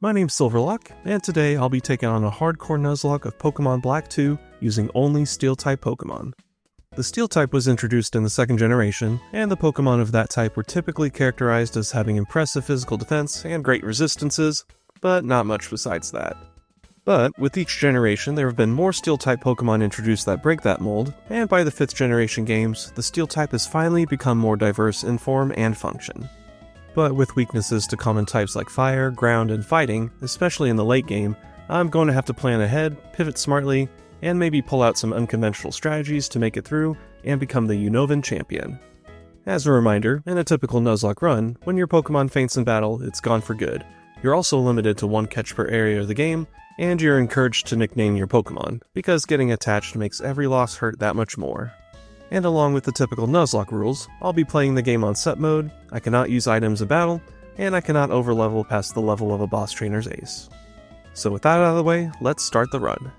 My name's Silverlock, and today I'll be taking on a hardcore Nuzlocke of Pokémon Black 2 using only Steel-type Pokémon. The Steel-type was introduced in the second generation, and the Pokémon of that type were typically characterized as having impressive physical defense and great resistances, but not much besides that. But with each generation there have been more Steel-type Pokémon introduced that break that mold, and by the 5th generation games, the Steel-type has finally become more diverse in form and function. But with weaknesses to common types like Fire, Ground, and Fighting, especially in the late game, I'm going to have to plan ahead, pivot smartly, and maybe pull out some unconventional strategies to make it through and become the Unovan champion. As a reminder, in a typical Nuzlocke run, when your Pokemon faints in battle, it's gone for good. You're also limited to one catch per area of the game, and you're encouraged to nickname your Pokemon, because getting attached makes every loss hurt that much more. And along with the typical Nuzlocke rules, I'll be playing the game on set mode, I cannot use items in battle, and I cannot overlevel past the level of a boss trainer's ace. So with that out of the way, let's start the run.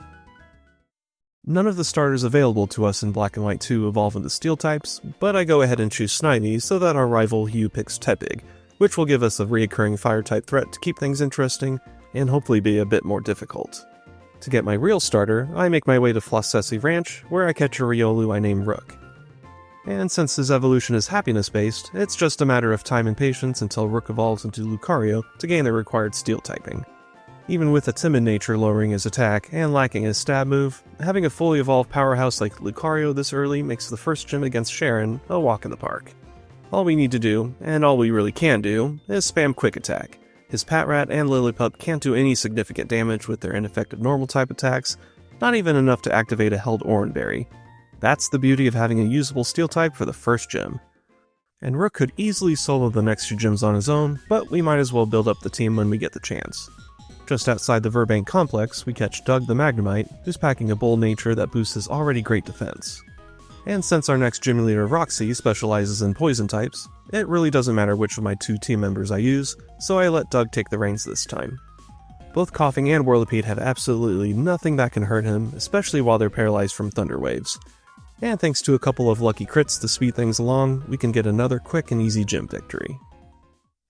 None of the starters available to us in Black and White 2 evolve into Steel types, but I go ahead and choose Snivy so that our rival Hugh picks Tepig, which will give us a reoccurring Fire-type threat to keep things interesting, and hopefully be a bit more difficult. To get my real starter, I make my way to Flossessi Ranch, where I catch a Riolu I name Rook. And since his evolution is happiness-based, it's just a matter of time and patience until Rook evolves into Lucario to gain the required Steel typing. Even with a timid nature lowering his attack and lacking his stab move, having a fully evolved powerhouse like Lucario this early makes the first gym against Sharon a walk in the park. All we need to do, and all we really can do, is spam Quick Attack. His Patrat and Lillipup can't do any significant damage with their ineffective normal-type attacks, not even enough to activate a held Oranberry. That's the beauty of having a usable Steel type for the first gym. And Rook could easily solo the next two gyms on his own, but we might as well build up the team when we get the chance. Just outside the Verbank complex, we catch Doug the Magnemite, who's packing a bold nature that boosts his already great defense. And since our next gym leader Roxy specializes in poison types, it really doesn't matter which of my two team members I use, so I let Doug take the reins this time. Both Coughing and Whirlipede have absolutely nothing that can hurt him, especially while they're paralyzed from Thunder Waves. And thanks to a couple of lucky crits to speed things along, we can get another quick and easy gym victory.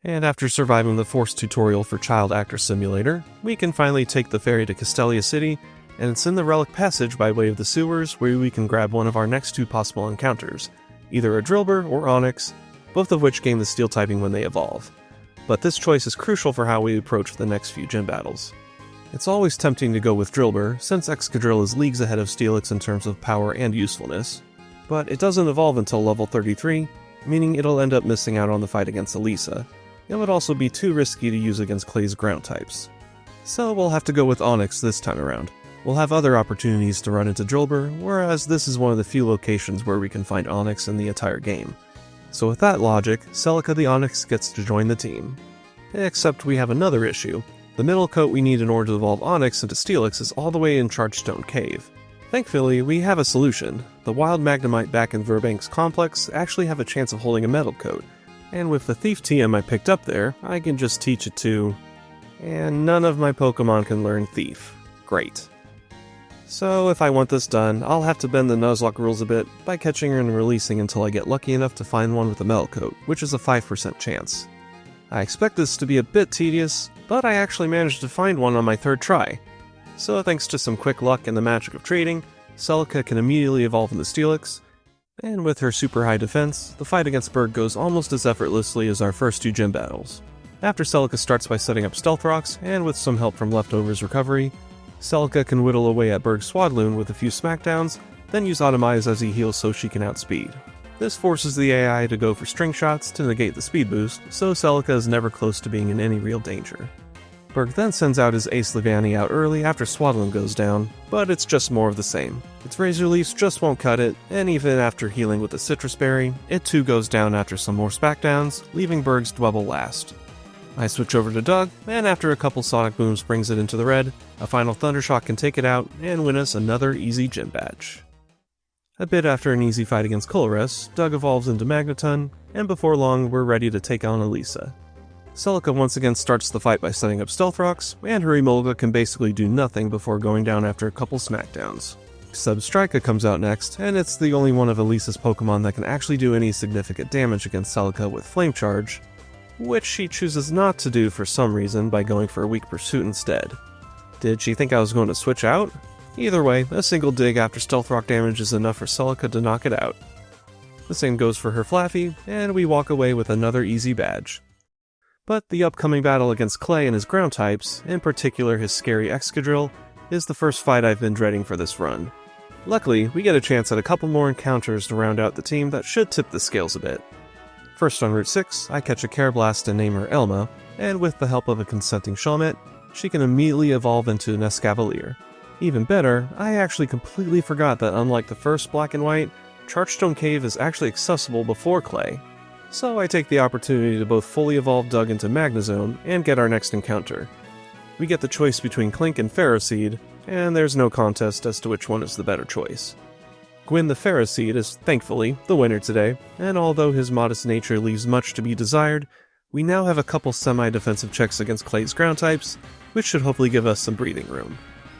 And after surviving the forced tutorial for Child Actor Simulator, we can finally take the ferry to Castelia City, and it's in the Relic Passage by way of the sewers where we can grab one of our next two possible encounters, either a Drillbur or Onix, both of which gain the Steel typing when they evolve. But this choice is crucial for how we approach the next few gym battles. It's always tempting to go with Drillbur, since Excadrill is leagues ahead of Steelix in terms of power and usefulness, but it doesn't evolve until level 33, meaning it'll end up missing out on the fight against Elesa. It would also be too risky to use against Clay's ground types. So we'll have to go with Onix this time around. We'll have other opportunities to run into Drillbur, whereas this is one of the few locations where we can find Onix in the entire game. So with that logic, Celica the Onix gets to join the team. Except we have another issue. The middle coat we need in order to evolve Onix into Steelix is all the way in Chargestone Cave. Thankfully, we have a solution. The wild Magnemite back in Verbank's complex actually have a chance of holding a metal coat, and with the Thief TM I picked up there, I can just teach it to... And none of my Pokemon can learn Thief. Great. So if I want this done, I'll have to bend the Nuzlocke rules a bit by catching and releasing until I get lucky enough to find one with a metal coat, which is a 5% chance. I expect this to be a bit tedious, but I actually managed to find one on my third try. So thanks to some quick luck and the magic of trading, Celica can immediately evolve into Steelix, and with her super high defense, the fight against Berg goes almost as effortlessly as our first two gym battles. After Celica starts by setting up Stealth Rocks, and with some help from Leftovers recovery, Celica can whittle away at Berg's Swadloon with a few smackdowns, then use Automize as he heals so she can outspeed. This forces the AI to go for string shots to negate the speed boost, so Celica is never close to being in any real danger. Berg then sends out his Ace Levani out early after Swadloon goes down, but it's just more of the same. Its Razor Leafs just won't cut it, and even after healing with a Citrus Berry, it too goes down after some more smackdowns, leaving Berg's Dwebble last. I switch over to Doug, and after a couple Sonic Booms brings it into the red, a final Thundershock can take it out and win us another easy gym badge. A bit after an easy fight against Colress, Doug evolves into Magneton, and before long we're ready to take on Elesa. Celica once again starts the fight by setting up Stealth Rocks, and her Emolga can basically do nothing before going down after a couple smackdowns. Substrika comes out next, and it's the only one of Elisa's Pokemon that can actually do any significant damage against Celica with Flame Charge, which she chooses not to do for some reason by going for a weak pursuit instead. Did she think I was going to switch out? Either way, a single dig after stealth rock damage is enough for Celica to knock it out. The same goes for her Flaffy, and we walk away with another easy badge. But the upcoming battle against Clay and his ground types, in particular his scary Excadrill, is the first fight I've been dreading for this run. Luckily, we get a chance at a couple more encounters to round out the team that should tip the scales a bit. First on Route 6, I catch a Carablast and name her Elma, and with the help of a consenting Shelmet, she can immediately evolve into an Escavalier. Even better, I actually completely forgot that unlike the first Black and White, Chargestone Cave is actually accessible before Clay. So I take the opportunity to both fully evolve Doug into Magnezone and get our next encounter. We get the choice between Clink and Ferroseed, and there's no contest as to which one is the better choice. Gwyn the Ferroseed is, thankfully, the winner today, and although his modest nature leaves much to be desired, we now have a couple semi-defensive checks against Clay's ground types, which should hopefully give us some breathing room.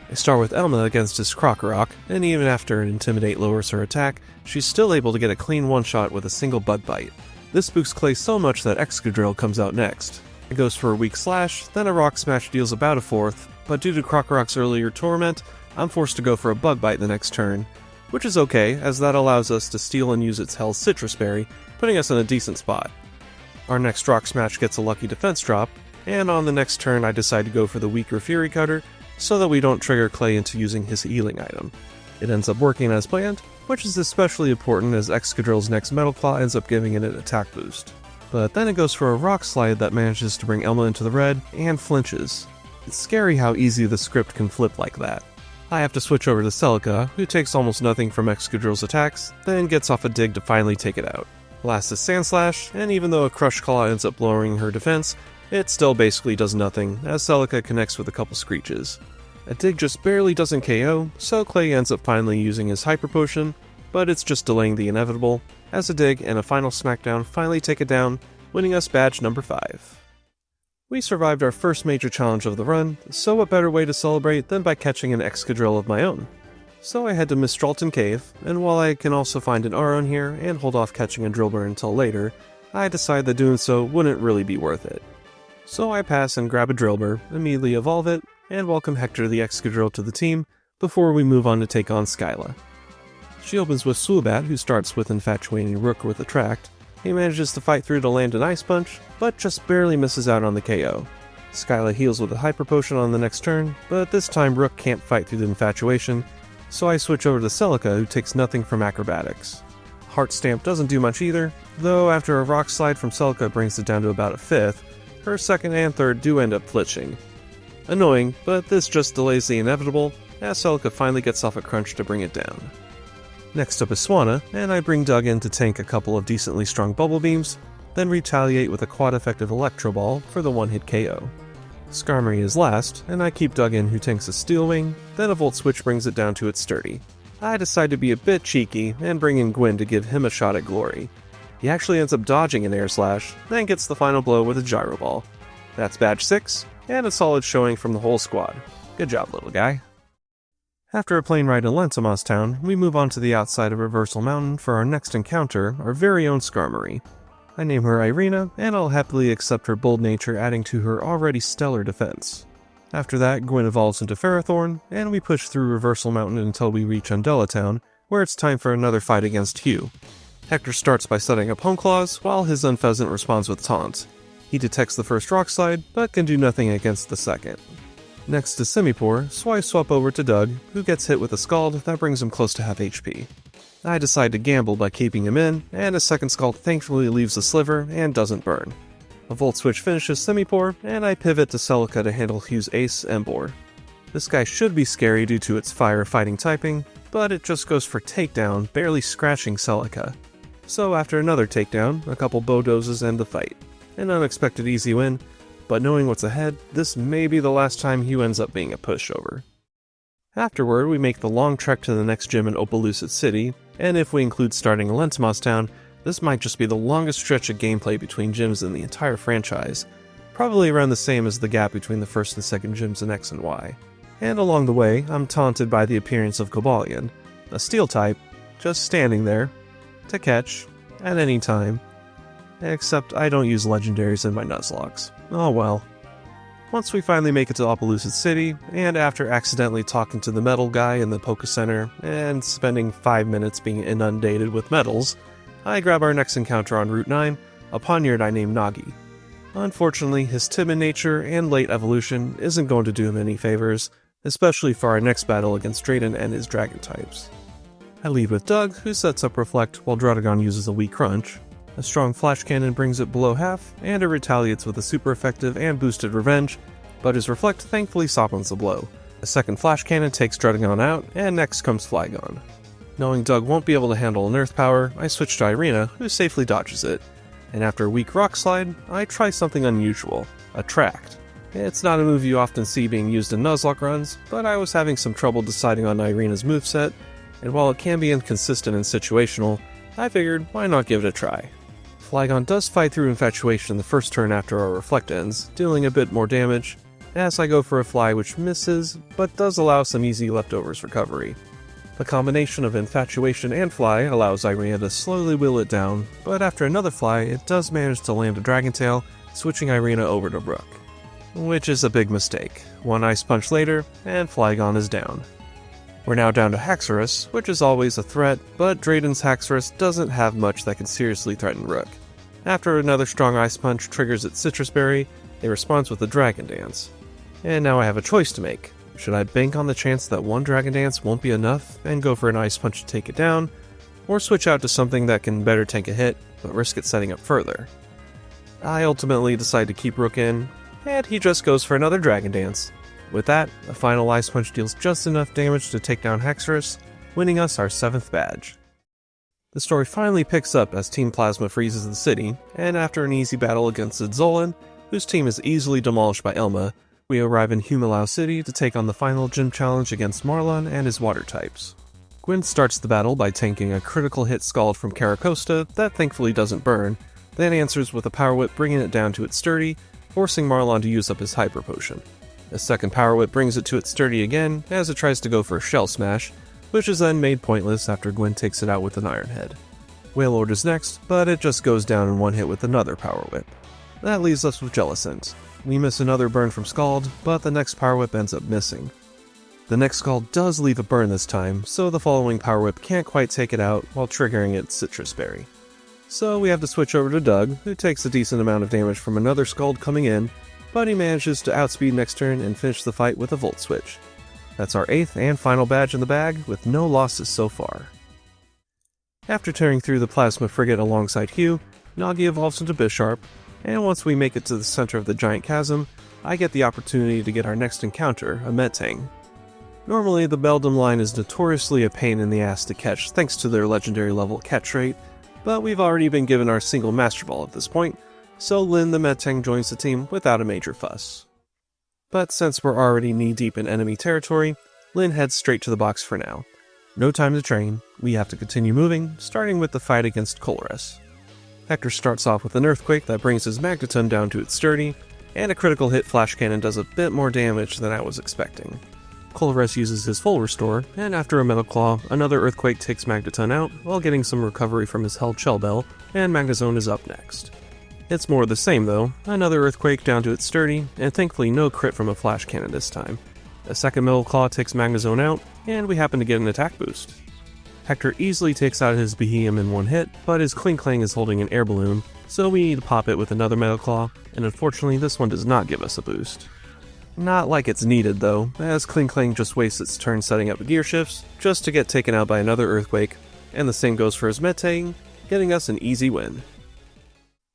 I start with Elma against his Krokorok, and even after an Intimidate lowers her attack, she's still able to get a clean one-shot with a single Bug Bite. This spooks Clay so much that Excadrill comes out next. It goes for a weak Slash, then a Rock Smash deals about a fourth, but due to Krokorok's earlier Torment, I'm forced to go for a Bug Bite the next turn, which is okay, as that allows us to steal and use its Hell's Citrus Berry, putting us in a decent spot. Our next Rock Smash gets a lucky defense drop, and on the next turn I decide to go for the weaker Fury Cutter, so that we don't trigger Clay into using his healing item. It ends up working as planned, which is especially important as Excadrill's next Metal Claw ends up giving it an attack boost. But then it goes for a Rock Slide that manages to bring Elma into the red, and flinches. It's scary how easy the script can flip like that. I have to switch over to Celica, who takes almost nothing from Excadrill's attacks, then gets off a dig to finally take it out. Last is Sand Slash, and even though a Crush Claw ends up lowering her defense, it still basically does nothing, as Celica connects with a couple Screeches. A dig just barely doesn't KO, so Clay ends up finally using his Hyper Potion, but it's just delaying the inevitable, as a dig and a final Smackdown finally take it down, winning us badge number 5. We survived our first major challenge of the run, so what better way to celebrate than by catching an Excadrill of my own? So I head to Mistralton Cave, and while I can also find an Aron here and hold off catching a Drillbur until later, I decide that doing so wouldn't really be worth it. So I pass and grab a Drillbur, immediately evolve it, and welcome Hector the Excadrill to the team, before we move on to take on Skyla. She opens with Swoobat, who starts with infatuating Rook with Attract. He manages to fight through to land an Ice Punch, but just barely misses out on the KO. Skyla heals with a Hyper Potion on the next turn, but this time Rook can't fight through the infatuation, so I switch over to Celica, who takes nothing from Acrobatics. Heart Stamp doesn't do much either, though after a Rock Slide from Celica brings it down to about a fifth, her second and third do end up flitching. Annoying, but this just delays the inevitable, as Celica finally gets off a crunch to bring it down. Next up is Swanna, and I bring Doug in to tank a couple of decently strong Bubble Beams, then retaliate with a quad-effective Electro Ball for the one-hit KO. Skarmory is last, and I keep Doug in who tanks a Steel Wing, then a Volt Switch brings it down to its sturdy. I decide to be a bit cheeky and bring in Gwyn to give him a shot at glory. He actually ends up dodging an Air Slash, then gets the final blow with a Gyro Ball. That's badge 6, and a solid showing from the whole squad. Good job, little guy. After a plane ride in Lentamos Town, we move on to the outside of Reversal Mountain for our next encounter, our very own Skarmory. I name her Irina, and I'll happily accept her bold nature adding to her already stellar defense. After that, Gwyn evolves into Ferrothorn, and we push through Reversal Mountain until we reach Undella Town, where it's time for another fight against Hugh. Hector starts by setting up Home Claws, while his Unpheasant responds with Taunt. He detects the first Rock Slide, but can do nothing against the second. Next is Simipour, so I swap over to Doug, who gets hit with a Scald that brings him close to half HP. I decide to gamble by keeping him in, and a second Scald thankfully leaves a sliver and doesn't burn. A Volt Switch finishes Simipour, and I pivot to Celica to handle Hugh's ace, Emboar. This guy should be scary due to its fire fighting typing, but it just goes for Takedown, barely scratching Celica. So after another takedown, a couple Bodozes end the fight. An unexpected easy win, but knowing what's ahead, this may be the last time Hugh ends up being a pushover. Afterward, we make the long trek to the next gym in Opelucid City, and if we include starting in Lentamos Town, this might just be the longest stretch of gameplay between gyms in the entire franchise, probably around the same as the gap between the first and second gyms in X and Y. And along the way, I'm taunted by the appearance of Cobalion, a Steel type, just standing there, to catch, at any time. Except I don't use legendaries in my Nuzlocks. Oh well. Once we finally make it to Opelucid City, and after accidentally talking to the metal guy in the Poké Center and spending 5 minutes being inundated with medals, I grab our next encounter on Route 9, a Poniard I named Nagi. Unfortunately, his timid nature and late evolution isn't going to do him any favors, especially for our next battle against Drayden and his dragon types. I lead with Doug, who sets up Reflect while Druddigon uses a weak Crunch. A strong Flash Cannon brings it below half, and it retaliates with a super effective and boosted Revenge, but his Reflect thankfully softens the blow. A second Flash Cannon takes Druddigon out, and next comes Flygon. Knowing Doug won't be able to handle an Earth Power, I switch to Irina, who safely dodges it. And after a weak Rock Slide, I try something unusual, Attract. It's not a move you often see being used in Nuzlocke runs, but I was having some trouble deciding on Irina's moveset, and while it can be inconsistent and situational, I figured why not give it a try. Flygon does fight through Infatuation the first turn after our Reflect ends, dealing a bit more damage, as I go for a Fly which misses, but does allow some easy leftovers recovery. The combination of Infatuation and Fly allows Irina to slowly will it down, but after another Fly, it does manage to land a Dragon Tail, switching Irina over to Brook. Which is a big mistake. One Ice Punch later, and Flygon is down. We're now down to Haxorus, which is always a threat, but Drayden's Haxorus doesn't have much that can seriously threaten Rook. After another strong Ice Punch triggers its Citrus Berry, it responds with a Dragon Dance. And now I have a choice to make. Should I bank on the chance that one Dragon Dance won't be enough and go for an Ice Punch to take it down, or switch out to something that can better tank a hit, but risk it setting up further? I ultimately decide to keep Rook in, and he just goes for another Dragon Dance. With that, a final Ice Punch deals just enough damage to take down Haxorus, winning us our 7th badge. The story finally picks up as Team Plasma freezes the city, and after an easy battle against Zolan, whose team is easily demolished by Elma, we arrive in Humalao City to take on the final gym challenge against Marlon and his water types. Gwen starts the battle by tanking a critical hit Scald from Caracosta that thankfully doesn't burn, then answers with a Power Whip bringing it down to its sturdy, forcing Marlon to use up his Hyper Potion. A second Power Whip brings it to its sturdy again as it tries to go for a Shell Smash, which is then made pointless after Gwen takes it out with an Iron Head. Wailord is next, but it just goes down in one hit with another Power Whip. That leaves us with Jellicent. We miss another burn from Scald, but the next Power Whip ends up missing. The next Scald does leave a burn this time, so the following Power Whip can't quite take it out while triggering its Citrus Berry. So we have to switch over to Doug, who takes a decent amount of damage from another Scald coming in, but he manages to outspeed next turn and finish the fight with a Volt Switch. That's our 8th and final badge in the bag, with no losses so far. After tearing through the Plasma Frigate alongside Hugh, Nagi evolves into Bisharp, and once we make it to the center of the giant chasm, I get the opportunity to get our next encounter, a Metang. Normally, the Beldum line is notoriously a pain in the ass to catch thanks to their legendary level catch rate, but we've already been given our single Master Ball at this point, so Lyn the Metang joins the team without a major fuss. But since we're already knee-deep in enemy territory, Lyn heads straight to the box for now. No time to train, we have to continue moving, starting with the fight against Colress. Hector starts off with an Earthquake that brings his Magneton down to its sturdy, and a critical hit Flash Cannon does a bit more damage than I was expecting. Colress uses his full restore, and after a Metal Claw, another Earthquake takes Magneton out while getting some recovery from his held Shell Bell, and Magnezone is up next. It's more of the same though, another Earthquake down to its sturdy, and thankfully no crit from a Flash Cannon this time. A second Metal Claw takes Magnezone out, and we happen to get an attack boost. Hector easily takes out his Behemoth in one hit, but his Klinklang is holding an air balloon, so we need to pop it with another Metal Claw, and unfortunately this one does not give us a boost. Not like it's needed though, as Klinklang just wastes its turn setting up gear shifts, just to get taken out by another Earthquake, and the same goes for his Metang, getting us an easy win.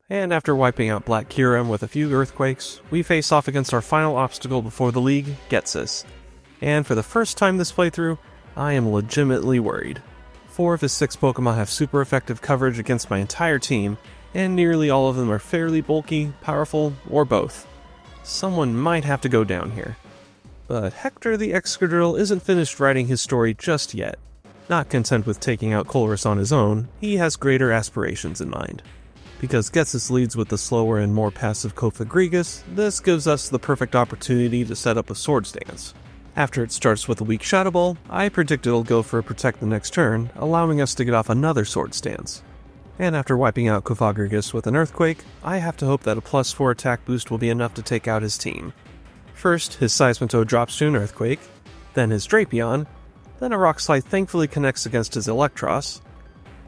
And after wiping out Black Kyurem with a few Earthquakes, we face off against our final obstacle before the league, Ghetsis. And for the first time this playthrough, I am legitimately worried. 4 of his 6 Pokemon have super effective coverage against my entire team, and nearly all of them are fairly bulky, powerful, or both. Someone might have to go down here. But Hector the Excadrill isn't finished writing his story just yet. Not content with taking out Colress on his own, he has greater aspirations in mind. Because Ghetsis leads with the slower and more passive Cofagrigus, this gives us the perfect opportunity to set up a Swords Dance. After it starts with a weak Shadow Ball, I predict it'll go for a Protect the next turn, allowing us to get off another Swords Dance. And after wiping out Confrontation with an Earthquake, I have to hope that a +4 attack boost will be enough to take out his team. First, his Seismitoad drops to an Earthquake, then his Drapion, then a Rock Slide thankfully connects against his Electros,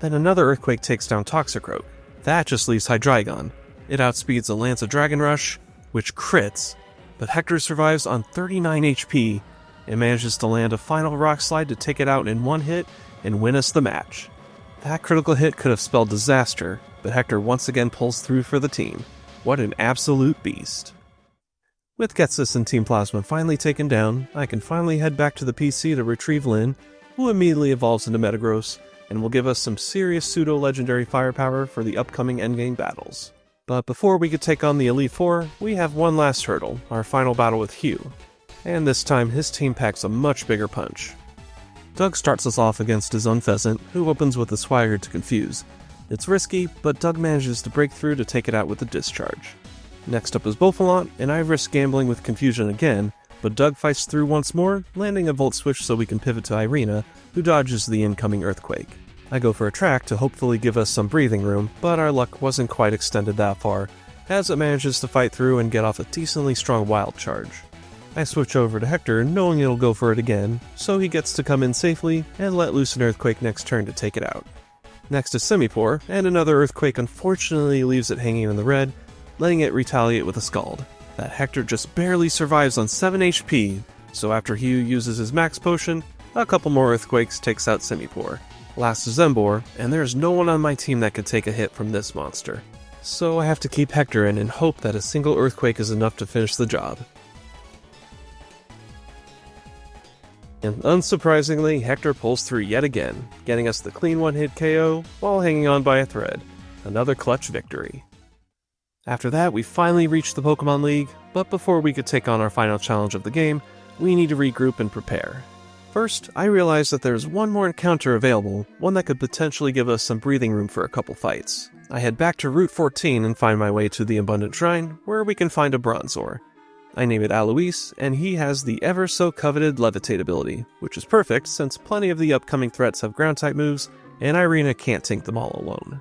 then another Earthquake takes down Toxicroak. That just leaves Hydreigon. It outspeeds a Lance of Dragon Rush, which crits, but Hector survives on 39 HP and manages to land a final Rock Slide to take it out in one hit and win us the match. That critical hit could have spelled disaster, but Hector once again pulls through for the team. What an absolute beast. With Ghetsis and Team Plasma finally taken down, I can finally head back to the PC to retrieve Lyn, who immediately evolves into Metagross, and will give us some serious pseudo-legendary firepower for the upcoming endgame battles. But before we could take on the Elite Four, we have one last hurdle, our final battle with Hugh. And this time his team packs a much bigger punch. Doug starts us off against his Unpheasant, who opens with a Swagger to confuse. It's risky, but Doug manages to break through to take it out with a Discharge. Next up is Bouffalant, and I risk gambling with Confusion again, but Doug fights through once more, landing a Volt Switch so we can pivot to Irina, who dodges the incoming Earthquake. I go for a Track to hopefully give us some breathing room, but our luck wasn't quite extended that far, as it manages to fight through and get off a decently strong Wild Charge. I switch over to Hector, knowing it'll go for it again, so he gets to come in safely and let loose an Earthquake next turn to take it out. Next is Simipour, and another Earthquake unfortunately leaves it hanging in the red, letting it retaliate with a Scald. That Hector just barely survives on 7 HP, so after Hugh uses his Max Potion, a couple more Earthquakes takes out Simipour. Last is Emboar, and there's no one on my team that could take a hit from this monster. So I have to keep Hector in and hope that a single Earthquake is enough to finish the job. And unsurprisingly, Hector pulls through yet again, getting us the clean one-hit KO while hanging on by a thread. Another clutch victory. After that, we finally reached the Pokemon League, but before we could take on our final challenge of the game, we need to regroup and prepare. First, I realized that there's one more encounter available, one that could potentially give us some breathing room for a couple fights. I head back to Route 14 and find my way to the Abundant Shrine, where we can find a Bronzor. I name it Alois, and he has the ever-so-coveted Levitate ability, which is perfect since plenty of the upcoming threats have Ground-type moves, and Irina can't tank them all alone.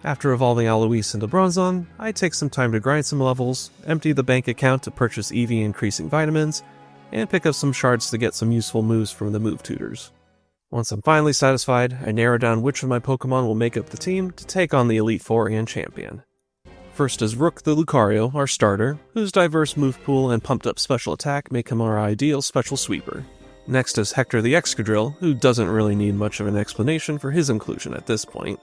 After evolving Alois into Bronzong, I take some time to grind some levels, empty the bank account to purchase EV-increasing vitamins, and pick up some shards to get some useful moves from the move tutors. Once I'm finally satisfied, I narrow down which of my Pokemon will make up the team to take on the Elite Four and Champion. First is Rook the Lucario, our starter, whose diverse move pool and pumped up special attack make him our ideal special sweeper. Next is Hector the Excadrill, who doesn't really need much of an explanation for his inclusion at this point.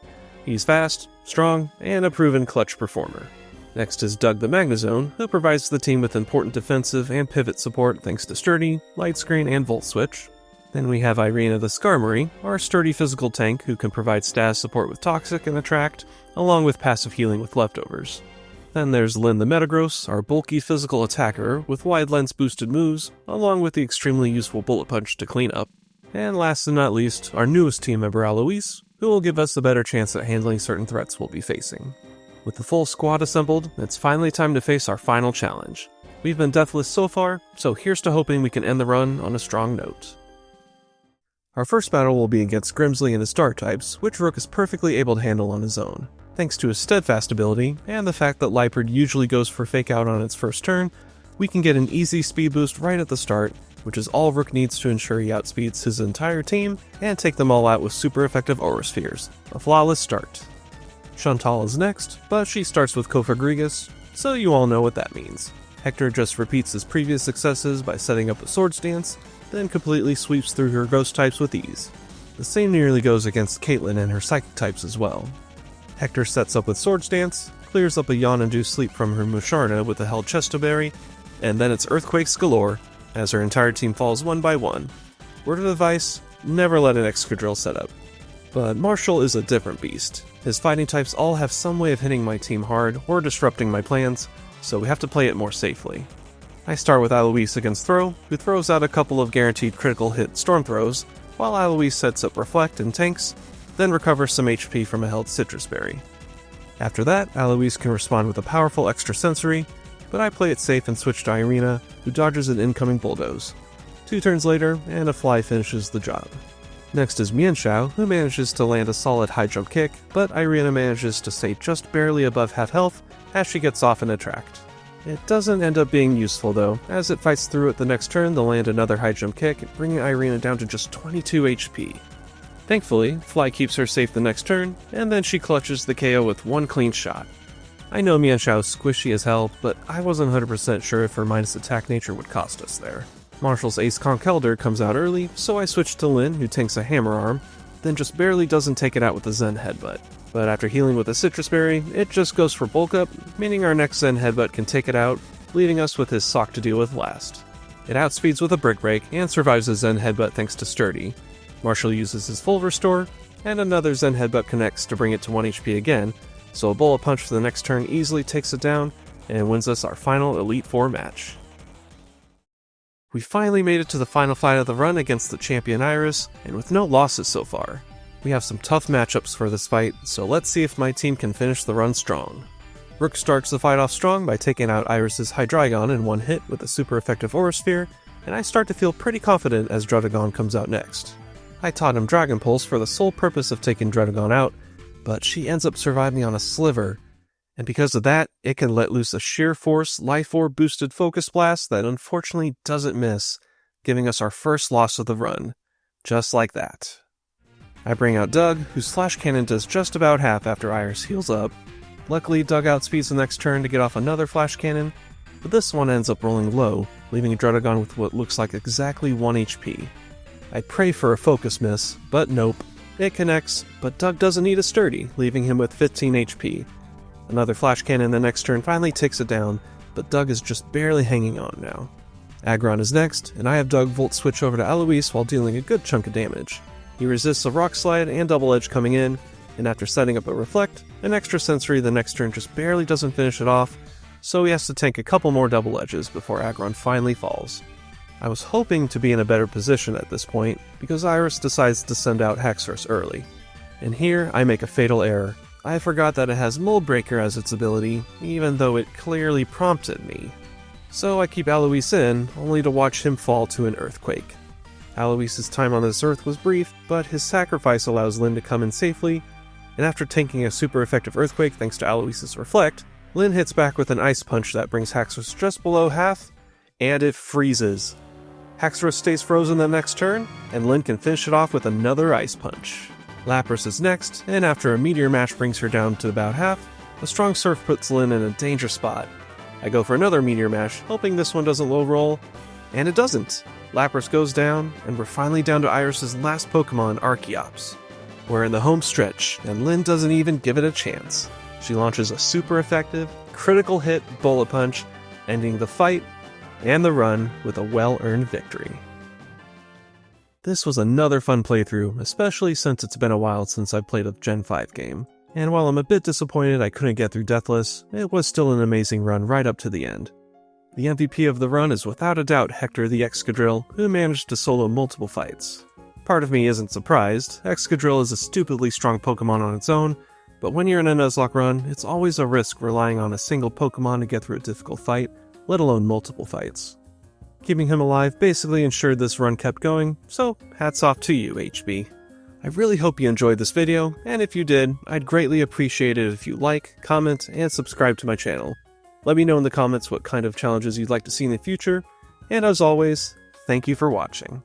He's fast, strong, and a proven clutch performer. Next is Doug the Magnezone, who provides the team with important defensive and pivot support thanks to Sturdy, Light Screen, and Volt Switch. Then we have Irina the Skarmory, our sturdy physical tank who can provide status support with Toxic and Attract, along with passive healing with Leftovers. Then there's Lyn the Metagross, our bulky physical attacker with wide lens boosted moves, along with the extremely useful Bullet Punch to clean up. And last and not least, our newest team member Alois, who will give us a better chance at handling certain threats we'll be facing. With the full squad assembled, it's finally time to face our final challenge. We've been deathless so far, so here's to hoping we can end the run on a strong note. Our first battle will be against Grimsley and his Dark types, which Rook is perfectly able to handle on his own. Thanks to his Steadfast ability, and the fact that Liepard usually goes for Fake Out on its first turn, we can get an easy speed boost right at the start, which is all Rook needs to ensure he outspeeds his entire team, and take them all out with super effective Aura Spheres. A flawless start. Chantal is next, but she starts with Cofagrigus, so you all know what that means. Hector just repeats his previous successes by setting up a Swords Dance, then completely sweeps through her Ghost types with ease. The same nearly goes against Caitlyn and her Psychic types as well. Hector sets up with Swords Dance, clears up a yawn-induced sleep from her Musharna with a held Chestoberry, and then it's Earthquakes galore, as her entire team falls one by one. Word of advice, never let an Excadrill set up. But Marshall is a different beast. His fighting types all have some way of hitting my team hard or disrupting my plans, so we have to play it more safely. I start with Alois against Throw, who throws out a couple of guaranteed critical hit Storm Throws, while Alois sets up Reflect and tanks, then recovers some HP from a held Citrus Berry. After that, Alois can respond with a powerful Extra Sensory, but I play it safe and switch to Irina, who dodges an incoming Bulldoze. 2 turns later, and a Fly finishes the job. Next is Mienshao, who manages to land a solid high jump kick, but Irina manages to stay just barely above half health as she gets off an attract. It doesn't end up being useful though, as it fights through it the next turn to land another high jump kick, bringing Irina down to just 22 HP. Thankfully, Fly keeps her safe the next turn, and then she clutches the KO with one clean shot. I know Mienshao's squishy as hell, but I wasn't 100% sure if her minus attack nature would cost us there. Marshall's Ace Conkeldurr comes out early, so I switch to Lyn, who tanks a Hammer Arm, then just barely doesn't take it out with a Zen Headbutt. But after healing with a Citrus Berry, it just goes for bulk up, meaning our next Zen Headbutt can take it out, leaving us with his Sock to deal with last. It outspeeds with a Brick Break, and survives a Zen Headbutt thanks to Sturdy. Marshall uses his full restore, and another Zen Headbutt connects to bring it to 1 HP again, so a Bullet Punch for the next turn easily takes it down, and wins us our final Elite Four match. We finally made it to the final fight of the run against the champion Iris, and with no losses so far. We have some tough matchups for this fight, so let's see if my team can finish the run strong. Rook starts the fight off strong by taking out Iris's Hydreigon in one hit with a super effective Aura Sphere, and I start to feel pretty confident as Druddigon comes out next. I taught him Dragon Pulse for the sole purpose of taking Druddigon out, but she ends up surviving on a Sliver, and because of that, it can let loose a Sheer Force Life Orb boosted Focus Blast that unfortunately doesn't miss, giving us our first loss of the run. Just like that. I bring out Doug, whose Flash Cannon does just about half after Iris heals up. Luckily, Doug outspeeds the next turn to get off another Flash Cannon, but this one ends up rolling low, leaving Druddigon with what looks like exactly 1 HP. I pray for a Focus Miss, but nope. It connects, but Doug doesn't need a Sturdy, leaving him with 15 HP. Another Flash Cannon the next turn finally takes it down, but Doug is just barely hanging on now. Aggron is next, and I have Doug Volt switch over to Eloise while dealing a good chunk of damage. He resists a Rock Slide and Double Edge coming in, and after setting up a Reflect, an extra Sensory the next turn just barely doesn't finish it off, so he has to tank a couple more Double Edges before Aggron finally falls. I was hoping to be in a better position at this point, because Iris decides to send out Haxorus early. And here, I make a fatal error. I forgot that it has Mold Breaker as its ability, even though it clearly prompted me. So I keep Alois in, only to watch him fall to an Earthquake. Alois's time on this Earth was brief, but his sacrifice allows Lyn to come in safely, and after tanking a super effective Earthquake thanks to Alois's Reflect, Lyn hits back with an Ice Punch that brings Haxorus just below half, and it freezes. Haxorus stays frozen the next turn, and Lyn can finish it off with another Ice Punch. Lapras is next, and after a Meteor Mash brings her down to about half, a strong Surf puts Lyn in a danger spot. I go for another Meteor Mash, hoping this one doesn't low roll, and it doesn't. Lapras goes down, and we're finally down to Iris's last Pokemon, Archeops. We're in the home stretch, and Lyn doesn't even give it a chance. She launches a super effective, critical hit Bullet Punch, ending the fight and the run with a well-earned victory. This was another fun playthrough, especially since it's been a while since I've played a Gen 5 game. And while I'm a bit disappointed I couldn't get through Deathless, it was still an amazing run right up to the end. The MVP of the run is without a doubt Hector the Excadrill, who managed to solo multiple fights. Part of me isn't surprised. Excadrill is a stupidly strong Pokemon on its own, but when you're in a Nuzlocke run, it's always a risk relying on a single Pokemon to get through a difficult fight, let alone multiple fights. Keeping him alive basically ensured this run kept going, so hats off to you, HB. I really hope you enjoyed this video, and if you did, I'd greatly appreciate it if you like, comment, and subscribe to my channel. Let me know in the comments what kind of challenges you'd like to see in the future, and as always, thank you for watching.